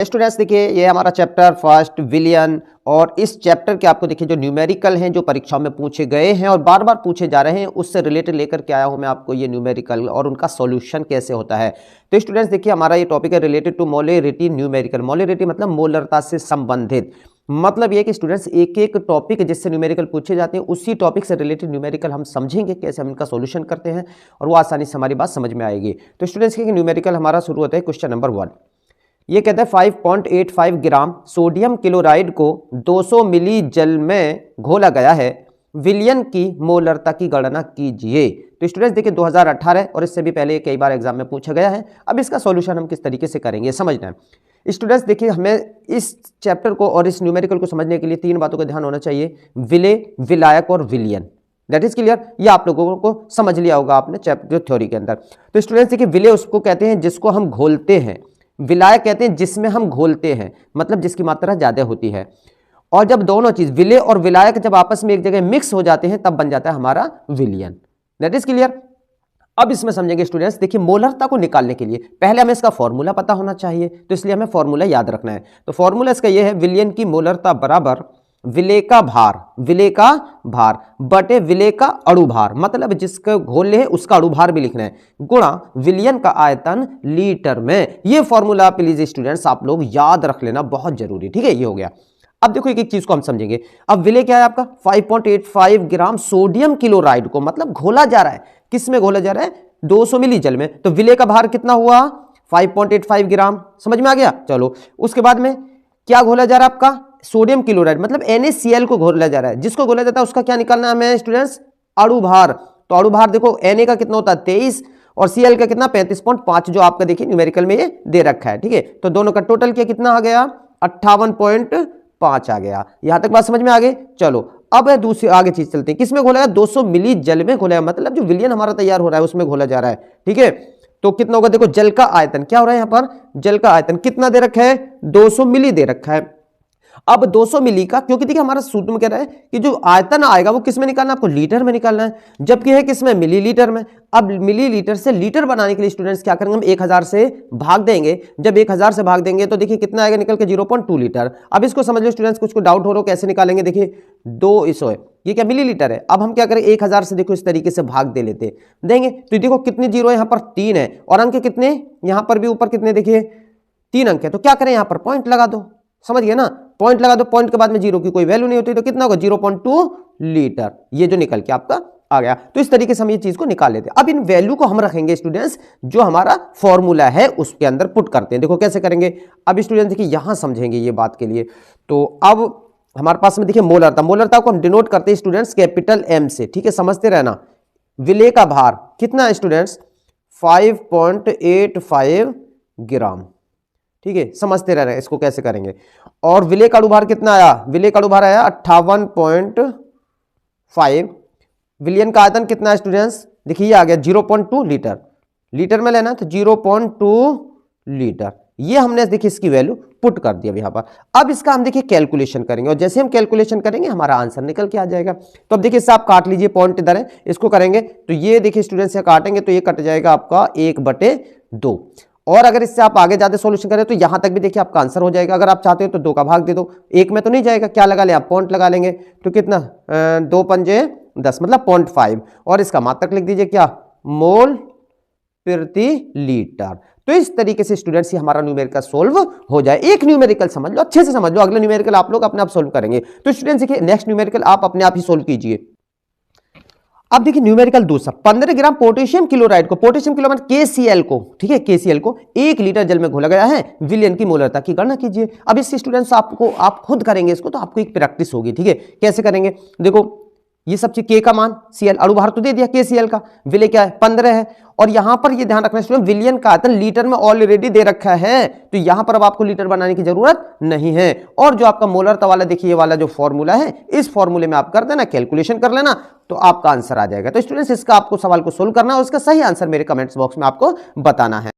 Students देखिए ये हमारा चैप्टर फर्स्ट विलियन, और इस चैप्टर के आपको देखिए जो न्यूमेरिकल हैं जो परीक्षाओं में पूछे गए हैं और बार बार पूछे जा रहे हैं, उससे रिलेटेड लेकर के आया हूं मैं आपको ये न्यूमेरिकल और उनका सॉल्यूशन कैसे होता है। तो स्टूडेंट्स देखिए हमारा ये टॉपिक है related to molarity numerical. Molarity मतलब मोलरता से संबंधित, मतलब ये कि स्टूडेंट्स एक एक टॉपिक जिससे न्यूमेरिकल पूछे जाते हैं उसी टॉपिक से रिलेटेड न्यूमेरिकल हम समझेंगे, कैसे हम इनका सॉल्यूशन करते हैं और वो आसानी से हमारी बात समझ में आएगी। तो स्टूडेंट्स के न्यूमेरिकल हमारा शुरू होता है क्वेश्चन नंबर 1। ये कहता है 5.85 ग्राम सोडियम क्लोराइड को 200 मिली जल में घोला गया है, विलियन की मोलरता की गणना कीजिए। तो स्टूडेंट्स देखिए 2018 और इससे भी पहले कई बार एग्जाम में पूछा गया है। अब इसका सॉल्यूशन हम किस तरीके से करेंगे समझना है। स्टूडेंट्स देखिए हमें इस चैप्टर को और इस न्यूमेरिकल को समझने के लिए 3 बातों का ध्यान होना चाहिए, विलेय, विलायक और विलियन। दैट इज क्लियर, ये आप लोगों को समझ लिया होगा आपने चैप्टर थ्योरी के अंदर। तो स्टूडेंट्स देखिए विलेय उसको कहते हैं जिसको हम घोलते हैं, विलायक कहते हैं जिसमें हम घोलते हैं, मतलब जिसकी मात्रा ज्यादा होती है। और जब दोनों चीज विलेय और विलायक जब आपस में एक जगह मिक्स हो जाते हैं तब बन जाता है हमारा विलियन। That is clear. अब इसमें समझेंगे स्टूडेंट्स, देखिए मोलरता को निकालने के लिए पहले हमें इसका फॉर्मूला पता होना चाहिए, तो इसलिए हमें फॉर्मूला याद रखना है। तो फॉर्मूला इसका यह है, विलियन की मोलरता बराबर विलेय का भार बटे विलेय का अणु भार, मतलब जिसका घोल है उसका अणु भार भी लिखना है, गुणा विलियन का आयतन लीटर में। ये फॉर्मूला प्लीज स्टूडेंट्स आप लोग याद रख लेना, बहुत जरूरी। ठीक है, ये हो गया। अब देखो एक एक चीज को हम समझेंगे। अब विलेय क्या है आपका 5.85 ग्राम सोडियम क्लोराइड को, मतलब घोला जा रहा है, किस में घोला जा रहा है 200 मिली जल में। तो विलेय का भार कितना हुआ 5.85 ग्राम, समझ में आ गया। चलो उसके बाद में क्या घोला जा रहा है आपका सोडियम क्लोराइड, मतलब NaCl को घोला जा रहा है। जिसको घोला जाता है उसका क्या निकालना है हमें स्टूडेंट्स, अणु भार। तो अणु भार देखो Na का कितना होता है 23 और Cl का कितना 35.5, जो आपका देखिए न्यूमेरिकल में ये दे रखा है। ठीक है, तो दोनों का टोटल क्या कितना आ गया 58.5 आ गया। यहां तक बात समझ में आ गई। चलो अब दूसरी आगे चीज चलते हैं, किसमें घोला है 200 मिली जल में घोला है, मतलब जो विलियन हमारा तैयार हो रहा है उसमें घोला जा रहा है। ठीक है, तो कितना होगा देखो जल का आयतन क्या हो रहा है, यहां पर जल का आयतन कितना दे रखा है 200 मिली दे रखा है। अब 200 मिली का, क्योंकि देखिए हमारा सूत्र में कह रहा है कि जो आयतन आएगा वो किस में निकालना है, आपको लीटर में निकालना है, जबकि है किसमें मिलीलीटर में। अब मिलीलीटर से लीटर बनाने के लिए स्टूडेंट्स क्या करेंगे, हम 1000 से भाग देंगे। जब 1000 से भाग देंगे तो देखिए कितना आएगा निकल के 0.2 लीटर। अब इसको समझ लो स्टूडेंट्स, कुछ को डाउट हो रहा हो कैसे निकालेंगे, देखिए 2 है, ये क्या मिलीलीटर है। अब हम क्या करें 1000 से देखो इस तरीके से भाग दे लेते देंगे, तो देखो कितने जीरो है यहाँ पर 3 है, और अंक कितने यहाँ पर भी ऊपर कितने देखिए 3 अंक है। तो क्या करें यहाँ पर पॉइंट लगा दो, समझ गए ना, पॉइंट लगा दो, पॉइंट के बाद में जीरो की कोई वैल्यू नहीं होती, तो कितना होगा 0.2 लीटर, ये जो निकल के आपका आ गया। तो इस तरीके से हम ये चीज को निकाल लेते हैं। अब इन वैल्यू को हम रखेंगे स्टूडेंट्स, जो हमारा फॉर्मूला है उसके अंदर पुट करते हैं। देखो कैसे करेंगे, अब स्टूडेंट्स देखिए यहां समझेंगे ये बात के लिए। तो अब हमारे पास में देखिए मोलरता को हम डिनोट करते हैं स्टूडेंट्स कैपिटल M से। ठीक है, समझते रहना। विलेय का भार कितना है स्टूडेंट्स 5.85 ग्राम। ठीक है, समझते रह रहे हैं इसको कैसे करेंगे। और विलेय का अणुभार कितना आया, विलेय का अणुभार आया 58.5। विलियन का आयतन कितना है स्टूडेंट्स, देखिए ये आ गया 0.2 लीटर, लीटर में लेना तो 0.2 लीटर। ये हमने देखिए इसकी वैल्यू पुट कर दिया यहां पर। अब इसका हम देखिए कैलकुलेशन करेंगे, और जैसे हम कैलकुलेशन करेंगे हमारा आंसर निकल के आ जाएगा। तो अब देखिए इससे आप काट लीजिए, पॉइंट इधर है, इसको करेंगे तो ये देखिए स्टूडेंट्स से काटेंगे तो ये कट जाएगा आपका 1/2। और अगर इससे आप आगे ज्यादा सॉल्यूशन करें तो यहां तक भी देखिए आपका आंसर हो जाएगा। अगर आप चाहते हो तो 2 का भाग दे दो, 1 में तो नहीं जाएगा, क्या लगा ले आप पॉइंट लगा लेंगे, तो कितना 2 पंजे 10 मतलब 0.5, और इसका मात्रक लिख दीजिए क्या मोल प्रति लीटर। तो इस तरीके से स्टूडेंट्स ये हमारा न्यूमेरिकल सोल्व हो जाए। एक न्यूमेरिकल समझ लो, अच्छे से समझ लो, अगला न्यूमेरिकल आप लोग अपने आप सोल्व करेंगे। तो स्टूडेंट्स देखिए नेक्स्ट न्यूमेरिकल आप अपने आप ही सोल्व कीजिए। अब देखिए न्यूमेरिकल दूसरा 15 ग्राम पोटेशियम क्लोराइड को, पोटेशियम क्लोराइड KCl को, ठीक है KCl को 1 लीटर जल में घोला गया है, विलियन की मोलरता की गणना कीजिए। अब इससे स्टूडेंट्स आपको आप खुद करेंगे इसको, तो आपको एक प्रैक्टिस होगी। ठीक है, कैसे करेंगे देखो, ये सब चीज K का मान, Cl अणुभार तो दे दिया KCl का, विलेय क्या है 15 है, और यहां पर ये ध्यान रखना स्टूडेंट विलियन का आयतन लीटर में ऑलरेडी दे रखा है, तो यहां पर अब आपको लीटर बनाने की जरूरत नहीं है। और जो आपका मोलरता वाला देखिए ये वाला जो फॉर्मूला है, इस फॉर्मूले में आप कर देना, कैलकुलेशन कर लेना, तो आपका आंसर आ जाएगा। तो स्टूडेंट्स इसका आपको सवाल को सोल्व करना है और उसका सही आंसर मेरे कमेंट्स बॉक्स में आपको बताना है।